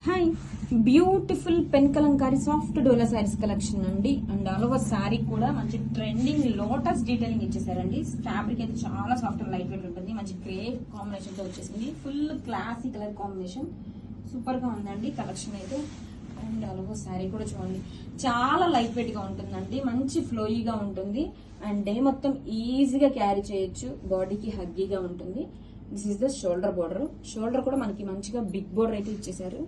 Hi, beautiful pen kalamkari soft dola saris collection అండి. And all over sari కూడా మంచి ట్రెండింగ్ లోటస్ డీటెయిలింగ్ ఇచ్చేసారండి. ఫ్యాబ్రిక్ అయితే చాలా సాఫ్ట్ అండ్ లైట్ వెయిట్ ఉంటుంది. మంచి గ్రే కాంబినేషన్ తో వచ్చేసింది. Full classy colour combination super గా ఉందండి కలెక్షన్ అయితే. అండ్ ఆల్ ఓవర్ శారీ కూడా చూడండి, చాలా లైట్ వెయిట్ గా ఉంటుందండి. మంచి ఫ్లోయీగా ఉంటుంది. అండ్ డే మొత్తం ఈజీగా క్యారీ చేయొచ్చు. బాడీకి హగ్గీగా ఉంటుంది. This is the shoulder border. Shoulder కూడా మనకి మంచిగా బిగ్ బోర్డర్ అయితే ఇచ్చేసారు.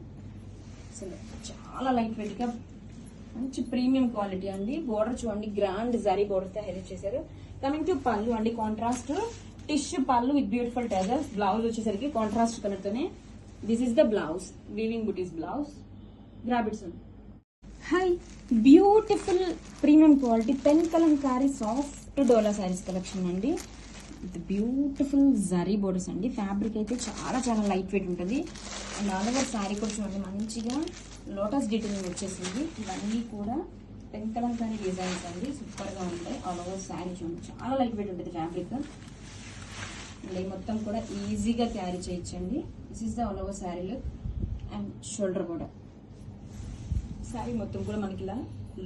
చాలా లైట్ వెయిట్ గా మంచి ప్రీమియం క్వాలిటీ అండి. బోర్డర్ చూడండి, గ్రాండ్ జరీ బోర్డర్ తో హైలైట్ చేశారు. కమింగ్ టు పళ్ళు అండి, contrast tissue pallu with beautiful tassels. Blouse వచ్చేసరికి కాంట్రాస్ట్ కలర్ తోనే. This is the blouse, weaving butis blouse. Grab it soon. Hi, beautiful premium quality pen kalamkari soft dola saris collection అండి. Beautiful zari borders అండి. Fabric అయితే చాలా చాలా లైట్ వెయిట్ ఉంటుంది. And all over sari కూడా చూడండి, మంచిగా లోటస్ డీటెయిలింగ్ వచ్చేసింది. ఇవన్నీ కూడా పెన్ కలంకారీ డిజైన్స్ అండి, సూపర్ గా ఉంటాయి. ఆల్ ఓవర్ శారీ చూడండి, చాలా లైట్ వెయిట్ ఉంటుంది ఫ్యాబ్రిక్. అండ్ మొత్తం కూడా ఈజీగా క్యారీ చేయొచ్చండి. This is the all over sari look. And shoulder కూడా శారీ మొత్తం కూడా మనకి ఇలా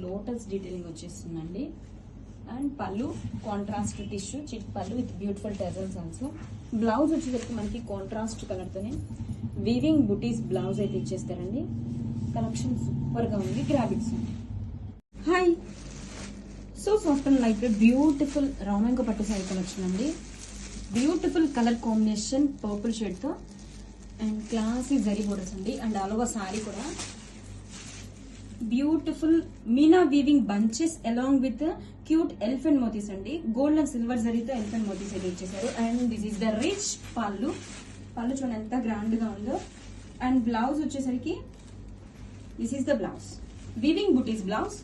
లోటస్ డీటెయిలింగ్ వచ్చేస్తుందండి. అండ్ పళ్ళు కాంట్రాస్ట్ టిష్యూ చిట్ పళ్ళు విత్ బ్యూటిఫుల్ టెజల్స్ ఆల్సో. బ్లౌజ్ వచ్చేసరికి మనకి కాంట్రాస్ట్ కలర్ తోనే వీవింగ్ బుటీస్ బ్లౌజ్ అయితే ఇచ్చేస్తారండి. కలెక్షన్ సూపర్ గా ఉంది. గ్రాబిక్స్. Hi, so soft and light beautiful రామంగ పట్టు శారీ కలెక్షన్ అండి. Beautiful colour combination purple shade తో అండ్ క్లాసీ జరీ బోర్డర్స్ అండి. అండ్ ఆల్ ఓవర్ శారీ కూడా beautiful meena weaving bunches along with cute elephant motifs అండి. గోల్డ్ అండ్ సిల్వర్ జరీతో ఎలిఫెంట్ మోతీస్ అయితే ఇచ్చేసారు. And this is the rich pallu. Pallu చూడండి ఎంత గ్రాండ్ గా ఉందో. అండ్ బ్లౌజ్ వచ్చేసరికి this is the blouse, weaving butis blouse,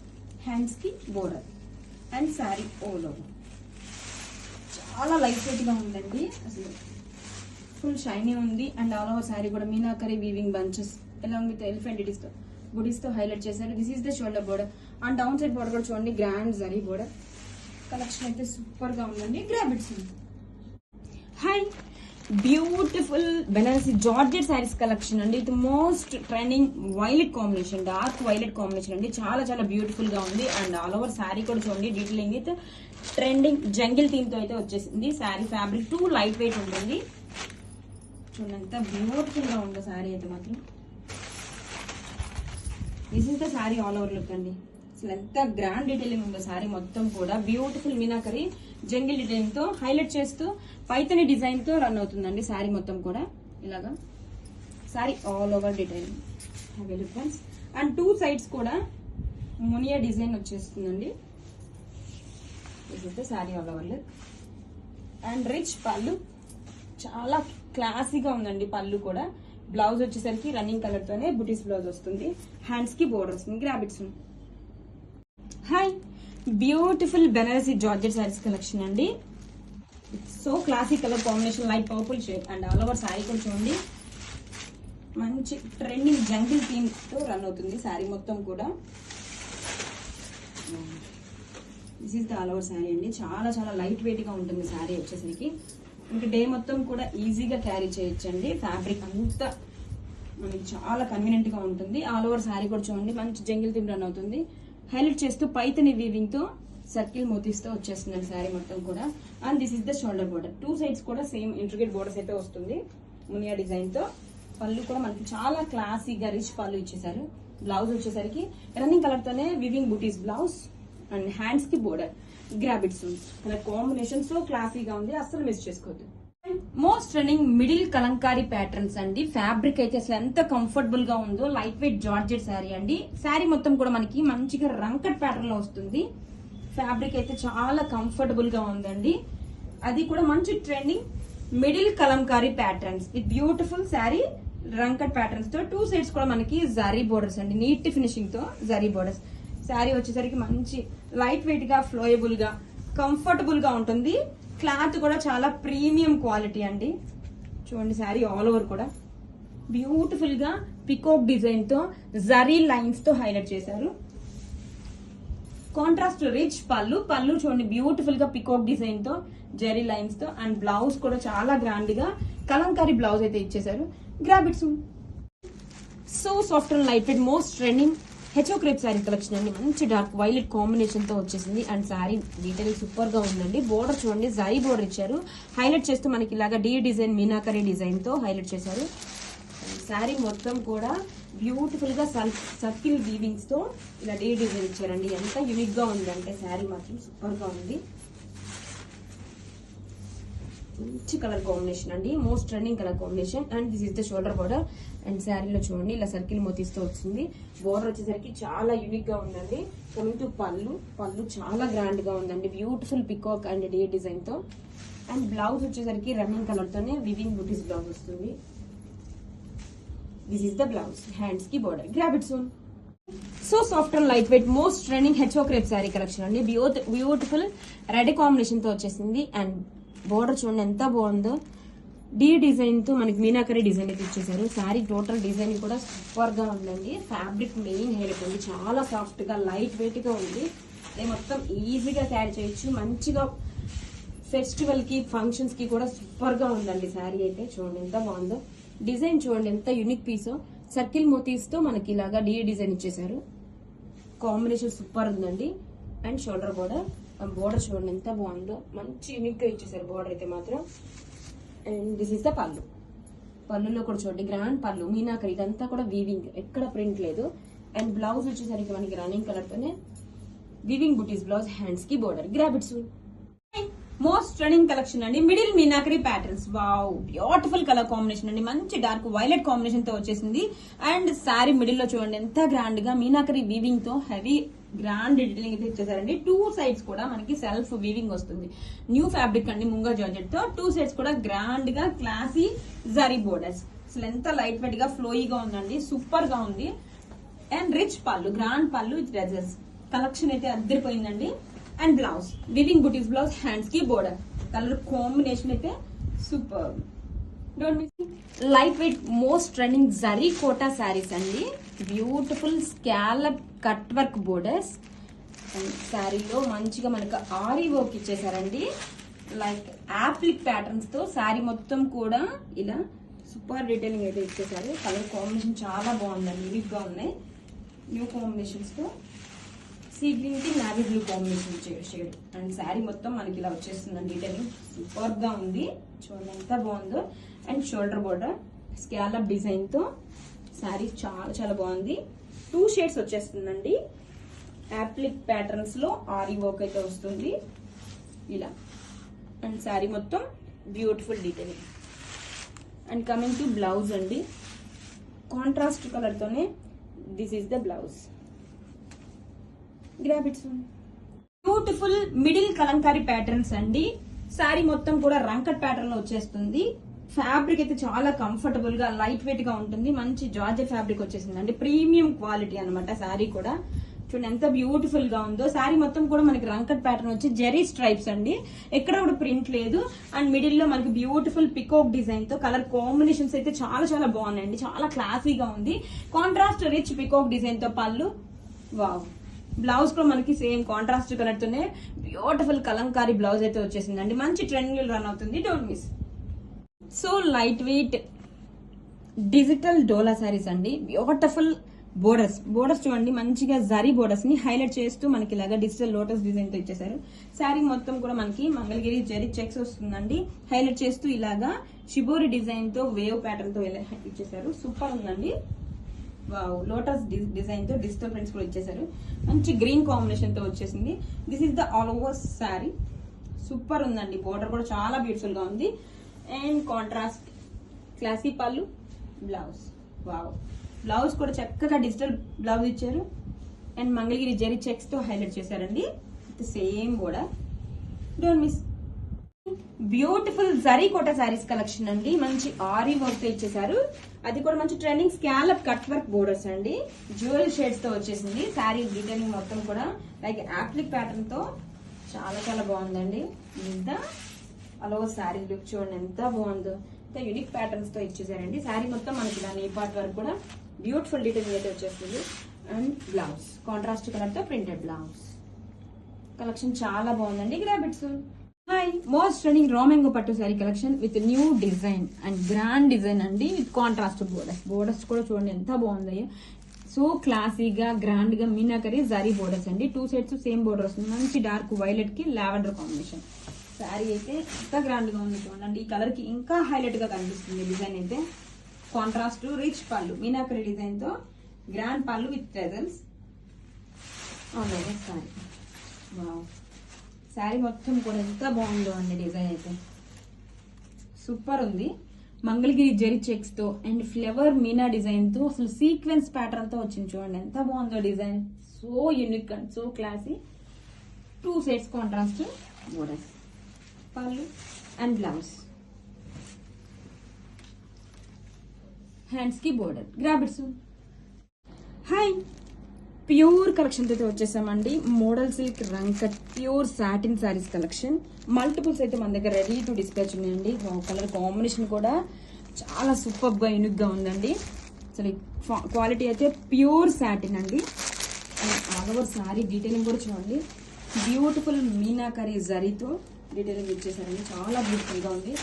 hands కి border and sari all over. చాలా లైట్ వెయిట్ గా ఉందండి, అసలు ఫుల్ షైనీ ఉంది. అండ్ ఆల్ ఓవర్ శారీ కూడా meenakari weaving bunches along with elephant ఇటీస్ తో బుటీస్ తో హైలైట్ చేశారు. This is the shoulder border. And down side border కూడా చూడండి, గ్రాండ్ జరీ బోర్డర్. కలెక్షన్ అయితే సూపర్ గా ఉందండి. Grab it soon. Hi, beautiful Banarasi georgette saris collection అండి. ఇది most trending violet combination, dark violet combination అండి. చాలా చాలా బ్యూటిఫుల్ గా ఉంది. అండ్ ఆల్ ఓవర్ శారీ కూడా చూడండి, detailing with trending jungle theme తో అయితే వచ్చేసింది. Sari fabric two light weight ఉంటుంది. చూడండి ఎంత బ్యూటిఫుల్ గా ఉందో శారీ అయితే మాత్రం. This is the sari all over look అండి. అసలు ఎంత గ్రాండ్ డీటెయిలింగ్ ఉందో శారీ మొత్తం కూడా. బ్యూటిఫుల్ మీనాకరీ జంగిల్ డిజైన్ తో హైలైట్ చేస్తూ పైతని డిజైన్ తో రన్ అవుతుందండి శారీ మొత్తం కూడా. ఇలాగా sari all over detailing. Have a look friends. And two sides కూడా మునియా డిజైన్ వచ్చేస్తుందండి. This is the sari all over look. And rich పళ్ళు, చాలా క్లాసీగా ఉందండి పళ్ళు కూడా. బ్లౌజ్ వచ్చేసరికి రన్నింగ్ కలర్ తోనే బుటీస్ బ్లౌజ్ వస్తుంది. హ్యాండ్స్ కి borders. Grab it soon. Hi, beautiful Banarasi georgette saris collection అండి. So classy colour combination, light purple shade. And all over sari కూడా చూడండి, మంచి ట్రెండింగ్ జంగిల్ థీమ్ తో రన్ అవుతుంది శారీ మొత్తం కూడా. This is the all over sari అండి. చాలా చాలా లైట్ వెయిట్ గా ఉంటుంది శారీ వచ్చేసరికి. ఇంకా డే మొత్తం కూడా ఈజీగా క్యారీ చేయొచ్చండి. ఫ్యాబ్రిక్ అంతా మనకి చాలా కన్వీనియంట్ గా ఉంటుంది. ఆల్ ఓవర్ శారీ కూడా చూడండి, మంచి జంగిల్ థీమ్ రన్ అవుతుంది. హైలైట్ చేస్తూ పైతని వీవింగ్ తో సర్కిల్ మోతీస్ తో వచ్చేస్తుంది శారీ మొత్తం కూడా. And this is the shoulder border. Two sides కూడా సేమ్ ఇంట్రికేట్ బోర్డర్స్ అయితే వస్తుంది మునియా డిజైన్ తో. పళ్ళు కూడా మనకి చాలా క్లాసీగా రిచ్ పళ్ళు ఇచ్చేసారు. బ్లౌజ్ వచ్చేసరికి రన్నింగ్ కలర్ తోనే weaving butis blouse and hands కి బోర్డర్. గ్రాబిట్స్. కలర్ కాంబినేషన్ సో క్లాసీగా ఉంది, అస్సలు మిస్ చేసుకోవద్దు. Most trending middle Kalamkari patterns అండి. ఫ్యాబ్రిక్ అయితే అసలు ఎంత కంఫర్టబుల్ గా ఉందో. లైట్ వెయిట్ జార్జెట్ శారీ అండి. శారీ మొత్తం కూడా మనకి మంచిగా రంకట్ ప్యాటర్న్ లో వస్తుంది. ఫ్యాబ్రిక్ అయితే చాలా కంఫర్టబుల్ గా ఉందండి. అది కూడా మంచి trending middle Kalamkari patterns with beautiful sari రంకట్ patterns తో. టూ సైడ్స్ కూడా మనకి జరీ బోర్డర్స్ అండి, నీట్ ఫినిషింగ్ తో జరీ బోర్డర్స్. శారీ వచ్చేసరికి మంచి లైట్ వెయిట్ గా, ఫ్లోయబుల్ గా, కంఫర్టబుల్ గా ఉంటుంది. క్లాత్ కూడా చాలా ప్రీమియం క్వాలిటీ అండి. చూడండి శారీ ఆల్ ఓవర్ కూడా బ్యూటిఫుల్ గా పికాక్ డిజైన్ తో జరీ లైన్స్ తో హైలైట్ చేశారు. Contrast rich pallu. పళ్ళు చూడండి బ్యూటిఫుల్ గా పికాక్ డిజైన్ తో జరీ లైన్స్ తో. అండ్ బ్లౌజ్ కూడా చాలా గ్రాండ్ గా కలంకారీ బ్లౌజ్ అయితే ఇచ్చేసారు. Grab it soon. So soft and light weight most trending HO crepe sari collection అండి. మంచి డార్క్ వైలెట్ కాంబినేషన్ తో వచ్చేసింది అండ్ శారీ డీటెయిల్ సూపర్ గా ఉందండి. బోర్డర్ చూడండి, జరీ బోర్డర్ ఇచ్చారు. హైలైట్ చేస్తూ మనకి ఇలాగా డి డిజైన్, మీనాకరీ డిజైన్ తో హైలైట్ చేశారు. శారీ మొత్తం కూడా బ్యూటిఫుల్ గా సర్కిల్ వీవింగ్స్ తో ఇలా డి డిజైన్ ఇచ్చారండి. ఎంత యూనిక్ గా ఉంది అంటే శారీ మాత్రం సూపర్ గా ఉంది. మంచి కలర్ కాంబినేషన్ అండి, most trending colour combination. And this is the shoulder border. And శారీలో చూడండి ఇలా సర్కిల్ మోతీస్తో వచ్చింది. బోర్డర్ వచ్చేసరికి చాలా యూనిక్ గా ఉందండి. కమింగ్ టు పళ్ళు చాలా గ్రాండ్ గా ఉందండి, beautiful peacock and day design తో. అండ్ బ్లౌజ్ వచ్చేసరికి రన్నింగ్ కలర్ తోనే వివింగ్ బూటీస్ బ్లౌజ్ వస్తుంది. This is the blouse, hands కి border. Grab it soon. So soft and light weight most trending HO crepe sari collection అండి. Beautiful red combination తో వచ్చేసింది. And border చూడండి ఎంత బాగుందో. డి డిజైన్ తో మనకి మీనాకరీ డిజైన్ అయితే ఇచ్చేసారు. శారీ టోటల్ డిజైన్ కూడా సూపర్ గా ఉందండి. ఫ్యాబ్రిక్ మెయిన్ హైలైట్ ఉంది, చాలా సాఫ్ట్ గా లైట్ వెయిట్ గా ఉంది. అది మొత్తం ఈజీగా క్యారీ చేయొచ్చు. మంచిగా ఫెస్టివల్ కి ఫంక్షన్స్ కి కూడా సూపర్ గా ఉందండి శారీ అయితే. చూడండి ఎంత బాగుందో. డిజైన్ చూడండి ఎంత యూనిక్ పీస్. సర్కిల్ మోతీస్ తో మనకి ఇలాగా డి డిజైన్ ఇచ్చేసారు. కాంబినేషన్ సూపర్ ఉందండి. అండ్ షోల్డర్ బోర్డర్ చూడండి ఎంత బాగుందో, మంచి యూనిక్ గా ఇచ్చేసారు బోర్డర్ అయితే మాత్రం. అండ్ దిస్ ఇస్ ద పళ్ళులో కూడా చూడండి గ్రాండ్ పళ్ళు, మీనాకరీ, ఇదంతా కూడా వీవింగ్, ఎక్కడ ప్రింట్ లేదు. అండ్ బ్లౌజ్ వచ్చేసరికి మనకి రన్నింగ్ కలర్ తోనే వీవింగ్ బుటీస్ బ్లౌజ్, హ్యాండ్స్ కి border. Grab it soon. Most trending collection అండి, middle meenakari patterns. Wow, beautiful colour combination అండి, మంచి డార్క్ వైలెట్ కాంబినేషన్ తో వచ్చేసింది. అండ్ శారీ మిడిల్ లో చూడండి ఎంత గ్రాండ్ గా మీనాకరీ వీవింగ్ తో హెవీ గ్రాండ్ డీటెయిలింగ్ అయితే ఇచ్చేసారండి. టూ సైడ్స్ కూడా మనకి సెల్ఫ్ వీవింగ్ వస్తుంది. న్యూ ఫ్యాబ్రిక్ అండి, ముంగా జార్జెట్ తో. టూ సైడ్స్ కూడా గ్రాండ్ గా క్లాసీ జరీ బోర్డర్స్. అసలు ఎంత లైట్ వెయిట్ గా ఫ్లోయిగా ఉందండి, సూపర్ గా ఉంది. And rich pallu, grand pallu with డ్రెజెస్. కలెక్షన్ అయితే అద్దరిపోయిందండి. And blouse weaving butis blouse, hands కి బోర్డర్. కలర్ కాంబినేషన్ అయితే super. Don't miss. Light weight most trending zari kota saris అండి. Beautiful scallop cut work borders. శారీలో మంచిగా మనకు ఆరీ వర్క్ ఇచ్చేసారండి. లైక్ యాప్లిక్ ప్యాటర్న్స్ తో శారీ మొత్తం కూడా ఇలా సూపర్ డీటెయిలింగ్ అయితే ఇచ్చేసారు. కలర్ కాంబినేషన్ చాలా బాగుందండి, యూనిక్ గా ఉన్నాయి. న్యూ కాంబినేషన్స్ తో సీ గ్రీన్ కి navy blue combination shade. And sari మొత్తం మనకి ఇలా వచ్చేస్తుందండి, డీటెయిలింగ్ సూపర్ గా ఉంది. చూడండి ఎంత బాగుందో. And shoulder border scallop design తో శారీ చాలా చాలా బాగుంది. టూ షేడ్స్ వచ్చేస్తుందండి. యాప్లిక్ ప్యాటర్న్స్ లో ఆరీ వర్క్ అయితే వస్తుంది ఇలా. అండ్ శారీ మొత్తం beautiful detailing. And coming to blouse అండి, కాంట్రాస్ట్ కలర్ తోనే this is the blouse. Grab it soon. Beautiful middle Kalamkari patterns అండి. శారీ మొత్తం కూడా రంకట్ ప్యాటర్న్ లో వచ్చేస్తుంది. ఫ్యాబ్రిక్ అయితే చాలా కంఫర్టబుల్ గా లైట్ వెయిట్ గా ఉంటుంది. మంచి జార్జెట్ ఫ్యాబ్రిక్ వచ్చేసిందండి, ప్రీమియం క్వాలిటీ అనమాట. శారీ కూడా చూడండి ఎంత బ్యూటిఫుల్ గా ఉందో. శారీ మొత్తం కూడా మనకి రంకట్ ప్యాటర్న్ వచ్చి జెరీ స్ట్రైప్స్ అండి, ఎక్కడ కూడా ప్రింట్ లేదు. అండ్ మిడిల్ లో మనకి బ్యూటిఫుల్ పికాక్ డిజైన్ తో కలర్ కాంబినేషన్స్ అయితే చాలా చాలా బాగున్నాయండి, చాలా క్లాసీగా ఉంది. కాంట్రాస్ట్ రిచ్ పికాక్ డిజైన్ తో పళ్ళు. వావ్. బ్లౌజ్ కూడా మనకి సేమ్ కాంట్రాస్ట్ కలర్ తోనే బ్యూటిఫుల్ కలంకారీ బ్లౌజ్ అయితే వచ్చేసిందండి. మంచి ట్రెండింగ్ రన్ అవుతుంది, don't miss. So light weight digital dola saris అండి. బ్యూటిఫుల్ బోర్డర్స్ చూడండి, మంచిగా జరీ బోర్డర్స్ ని హైలైట్ చేస్తూ మనకి ఇలాగా డిజిటల్ లోటస్ డిజైన్ తో ఇచ్చేసారు. శారీ మొత్తం కూడా మనకి మంగళగిరి జరీ చెక్స్ వస్తుందండి, హైలైట్ చేస్తూ ఇలాగా షిబోరి డిజైన్ తో వేవ్ ప్యాటర్న్ తో ఇచ్చేసారు. సూపర్ ఉందండి. లోటస్ డిజైన్ తో డిజిటల్ ప్రింట్స్ కూడా ఇచ్చేసారు. మంచి గ్రీన్ కాంబినేషన్ తో వచ్చేసింది. This is the all over sari. Super ఉందండి. బోర్డర్ కూడా చాలా బ్యూటిఫుల్ గా ఉంది. అండ్ కాంట్రాస్ట్ క్లాసీ పళ్ళు, బ్లౌజ్. వావ్, బ్లౌజ్ కూడా చక్కగా డిజిటల్ బ్లౌజ్ ఇచ్చారు. అండ్ మంగళగిరి జరీ చెక్స్ తో హైలైట్ చేశారండి. Same border, don't miss. Beautiful zari kota saris collection అండి. మంచి ఆరీ వర్క్ తో ఇచ్చేసారు. అది కూడా మంచి trending scallop cut work borders అండి, జ్యువెల్ షేడ్స్ తో వచ్చేసింది. శారీ డీటెయిలింగ్ మొత్తం కూడా లైక్ యాప్లిక్ ప్యాటర్న్ తో చాలా చాలా బాగుందండి. ఇంత అలో శారీ లుక్ చూడండి ఎంత బాగుందో. ఇంత యూనిక్ ప్యాటర్న్స్ తో ఇచ్చేసారండి. శారీ మొత్తం మనకి దాని ఈ పార్ట్ వరకు కూడా బ్యూటిఫుల్ డీటెయిలింగ్ అయితే వచ్చేస్తుంది. అండ్ బ్లౌజ్ కాంట్రాస్ట్ కలర్ తో ప్రింటెడ్ బ్లౌజ్. కలెక్షన్ చాలా బాగుందండి. Grab it soon. Hi, most trending రామెంగో పట్టు sari collection with new design and grand design అండి, విత్ కాంట్రాస్ట్ బోర్డర్స్ కూడా చూడండి ఎంత బాగుంది. సో క్లాసీగా గ్రాండ్ గా మీనాకరీ జరీ బోర్డర్స్ అండి. 2 సైడ్స్ సేమ్ బోర్డర్ వస్తుంది. మంచి డార్క్ వైలెట్ కి లావెండర్ కాంబినేషన్. శారీ అయితే ఎంత గ్రాండ్ గా ఉంది చూడండి. ఈ కలర్ కి ఇంకా హైలైట్ గా కనిపిస్తుంది డిజైన్ అయితే. కాంట్రాస్ట్ రిచ్ పళ్ళు, మీనాకరీ డిజైన్ తో grand pallu with ట్రెజల్స్. Sorry wow, sari మొత్తం కూడా ఎంత బాగుందో అండి. డిజైన్ అయితే సూపర్ ఉంది. మంగళగిరి జెరీ చెక్స్ తో అండ్ ఫ్లవర్ మీనా డిజైన్ తో అసలు సీక్వెన్స్ ప్యాటర్న్ తో వచ్చింది చూడండి ఎంత బాగుందో design. So unique and so classy. 2 sides contrast borders, పళ్ళు అండ్ బ్లౌజ్, హ్యాండ్స్ కి border. Grab it soon. Hi, pure collection అయితే వచ్చేసామండి. Model silk రంకట్ pure satin saris collection. Multiples అయితే మన దగ్గర రెడీ టు డిస్పాచ్ ఉన్నాయండి. కలర్ కాంబినేషన్ కూడా చాలా సూపర్ గా యూనిక్ గా ఉందండి. అసలు క్వాలిటీ అయితే ప్యూర్ సాటిన్ అండి. ఆల్ ఓవర్ శారీ డీటెయిలింగ్ కూడా చూడండి. బ్యూటిఫుల్ మీనాకరీ జరీతో డీటెయిలింగ్ ఇచ్చేసారండి. చాలా బ్యూటిఫుల్ గా ఉంది.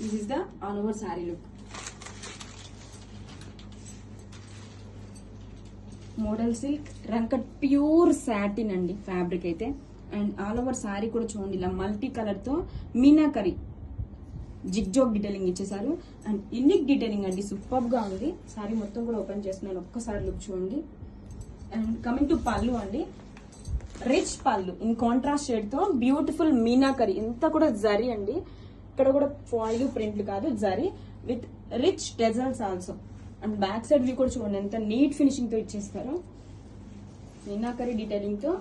This is the all over sari look. Model silk రంకట్ pure satin అండి ఫ్యాబ్రిక్ అయితే. అండ్ ఆల్ ఓవర్ శారీ కూడా చూడండి ఇలా మల్టీ కలర్ తో మీనాకరీ జిగ్జాగ్ డీటెయిలింగ్ ఇచ్చేసారు. అండ్ యూనిక్ డీటెయిలింగ్ అండి, సూపర్ గా ఉంది. శారీ మొత్తం కూడా ఓపెన్ చేస్తున్నాను, ఒక్కసారి లుక్ చూడండి. అండ్ కమింగ్ టు పళ్ళు అండి, రిచ్ పళ్ళు ఇన్ కాంట్రాస్ట్ షేడ్ తో బ్యూటిఫుల్ మీనాకరీ. ఇంత కూడా జరీ అండి, ఇక్కడ కూడా ఫాయిల్ ప్రింట్లు కాదు zari with rich టెజల్స్ also. And back side view కూడా చూడండి ఎంత నీట్ ఫినిషింగ్ తో ఇచ్చేస్తారు. మీనాకరీ డీటెయిలింగ్ తో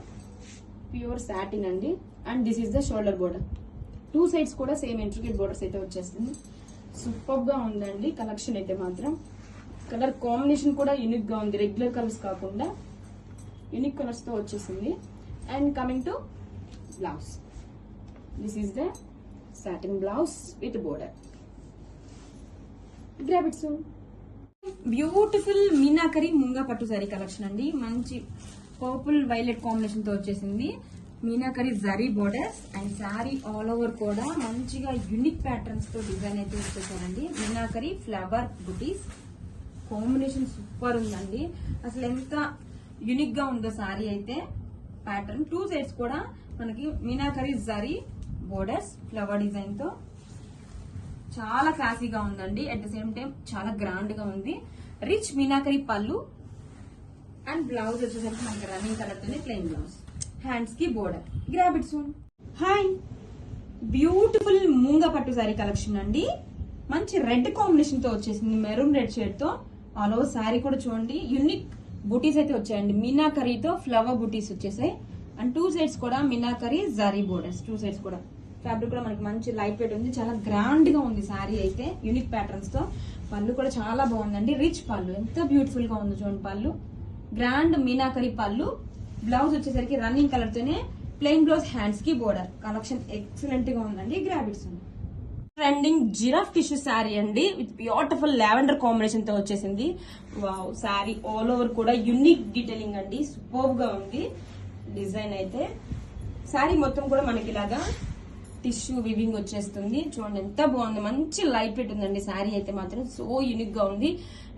ప్యూర్ సాటిన్ అండి. And this is the shoulder border. 2 sides కూడా సేమ్ ఇంట్రికేట్ బోర్డర్స్ అయితే వచ్చేస్తుంది. సూపర్ గా ఉందండి కలెక్షన్ అయితే మాత్రం. కలర్ కాంబినేషన్ కూడా యూనిక్ గా ఉంది, రెగ్యులర్ కలర్స్ కాకుండా యూనిక్ కలర్స్ తో వచ్చేసింది. And coming to blouse, this is the satin blouse with border. Grab it soon. Beautiful meenakari munga పట్టు సారీ కలెక్షన్ అండి. మంచి పర్పుల్ వైలెట్ కాంబినేషన్ తో వచ్చేసింది. Meenakari zari borders and sari all over కూడా మంచిగా యూనిక్ ప్యాటర్న్స్ తో డిజైన్ అయితే వచ్చేసారండి. మీనాకరీ ఫ్లవర్ బుటీస్ కాంబినేషన్ సూపర్ ఉందండి. అసలు ఎంత యూనిక్ గా ఉందో శారీ అయితే. ప్యాటర్న్ 2 సైడ్స్ కూడా మనకి meenakari zari borders flower design తో చాలా క్లాసీగా ఉందండి. అట్ ద సేమ్ టైం చాలా గ్రాండ్ గా ఉంది. Rich meenakari pallu and blouse వచ్చేసరికి మనకి రన్నింగ్ కలర్ తోనే ప్లెయిన్ బ్లౌజ్, హ్యాండ్స్ కి border. Grab it soon. Hi, beautiful moonga పట్టు సారీ కలెక్షన్ అండి. మంచి రెడ్ కాంబినేషన్ తో వచ్చేసింది, మెరూన్ రెడ్ షేడ్ తో. ఆల్ ఓవర్ శారీ కూడా చూడండి యూనిక్ బుటీస్ అయితే వచ్చాయండి. మీనాకరీతో ఫ్లవర్ బుటీస్ వచ్చేసాయి. అండ్ 2 సైడ్స్ కూడా మీనాకరీ జరీ బోర్డర్స్. 2 సైడ్స్ కూడా ఫ్యాబ్రిక్ కూడా మనకి మంచి లైట్ వెయిట్ ఉంది. చాలా గ్రాండ్ గా ఉంది శారీ అయితే, యూనిక్ ప్యాటర్న్స్ తో. పళ్ళు కూడా చాలా బాగుందండి, రిచ్ పళ్ళు ఎంత బ్యూటిఫుల్ గా ఉంది చూడండి. పళ్ళు గ్రాండ్ మీనాకరీ పళ్ళు, బ్లౌజ్ వచ్చేసరికి రన్నింగ్ కలర్ తోనే ప్లెయిన్ బ్లౌజ్, హ్యాండ్స్ కి బోర్డర్. కలెక్షన్ ఎక్సలెంట్ గా ఉందండి. గ్రాబిట్స్ ట్రెండింగ్ జిరాఫ్ టిష్యూ శారీ అండి, విత్ బ్యూటిఫుల్ లావెండర్ కాంబినేషన్ తో వచ్చేసింది. వావ్, శారీ ఆల్ ఓవర్ కూడా యూనిక్ డీటెయిలింగ్ అండి, సూపర్ గా ఉంది డిజైన్ అయితే. శారీ మొత్తం కూడా మనకి ఇలాగా టిష్యూ వివింగ్ వచ్చేస్తుంది. చూడండి ఎంత బాగుంది, మంచి లైట్ వెయిట్ ఉందండి శారీ అయితే మాత్రం. సో యూనిక్ గా ఉంది.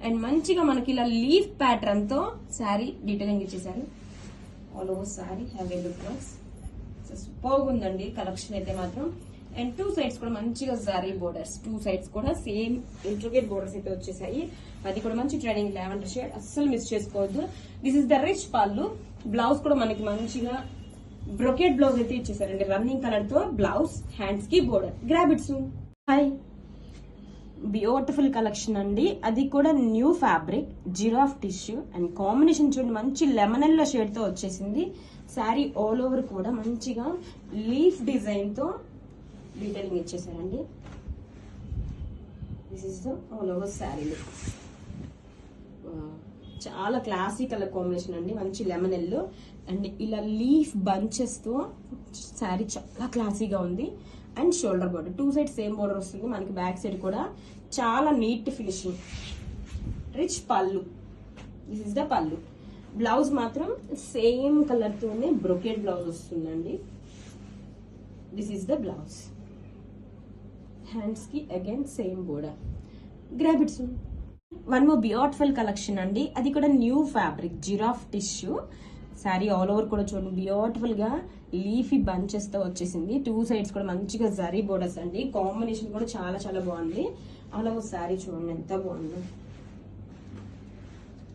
అండ్ మంచిగా మనకి ఇలా లీఫ్ ప్యాటర్న్ తో శారీ డీటెయిలింగ్ ఇచ్చేసారు. All over sari have a look likes. Super గా ఉందండి కలెక్షన్ అయితే మాత్రం. అండ్ 2 సైడ్స్ కూడా మంచిగా జరీ బోర్డర్స్, 2 సైడ్స్ కూడా సేమ్ ఇంట్రికేట్ బోర్డర్స్ అయితే వచ్చేసాయి. అది కూడా మంచి ట్రెండింగ్ లావెండర్ షేడ్, అస్సలు మిస్ చేసుకోవద్దు. దిస్ ఇస్ ద రిచ్ పళ్ళు. బ్లౌజ్ కూడా మనకి మంచిగా బ్రొకెట్ బ్లౌజ్ అయితే ఇచ్చేసారండి, రన్నింగ్ కలర్ తో బ్లౌజ్, హ్యాండ్స్ కి border. Grab it soon. Hi, beautiful collection అండి. అది కూడా new fabric giraffe tissue and combination చూడండి మంచి లెమన్ ఎల్లో షేడ్ తో వచ్చేసింది. శారీ ఆల్ ఓవర్ కూడా మంచిగా లీఫ్ డిజైన్ తో డీటెయిలింగ్ ఇచ్చేసారండి. This is the all over sari look. చాలా క్లాసీ కలర్ కాంబినేషన్ అండి, మంచి లెమన్ ఎల్లో అండ్ ఇలా లీఫ్ బంచెస్ తో శారీ చాలా క్లాసీగా ఉంది. And shoulder border, 2 side same border వస్తుంది మనకి. బ్యాక్ సైడ్ కూడా చాలా neat finishing. Rich pallu, this is the pallu. Blouse మాత్రం సేమ్ కలర్ తోనే బ్రొకెట్ బ్లౌజ్ వస్తుందండి. This is the blouse. Hands కి again same border. Grab it soon. One more beautiful collection అండి, అది కూడా new fabric giraffe tissue sari. All over కూడా చూడండి beautiful గా లీఫీ బంచెస్ తో వచ్చేసింది. 2 సైడ్స్ కూడా మంచిగా జరీ బోర్డర్స్ అండి. కాంబినేషన్ కూడా చాలా చాలా బాగుంది. ఆల్ ఓవర్ శారీ చూడండి ఎంత బాగుందో.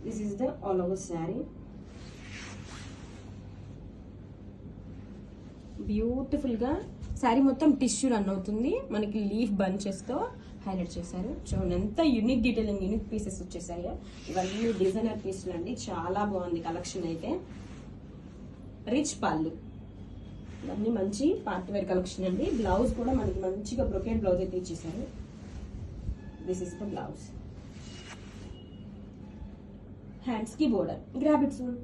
This is the all over sari. Beautiful గా శారీ మొత్తం టిష్యూ రన్ అవుతుంది. మనకి లీఫ్ బంచెస్ తో హైలైట్ చేశారు. చూడండి ఎంత యూనిక్ డీటెయిలింగ్, యూనిక్ పీసెస్ వచ్చేసాయో. ఇవన్నీ డిజైనర్ పీసులు అండి, చాలా బాగుంది కలెక్షన్ అయితే. రిచ్ పళ్ళు, ఇవన్నీ మంచి పార్టీ వేర్ కలెక్షన్ అండి. బ్లౌజ్ కూడా మనకి మంచిగా బ్రొకెట్ బ్లౌజ్ అయితే ఇచ్చేసారు. This is the blouse. Hands కి బోర్డర్. Grab it soon.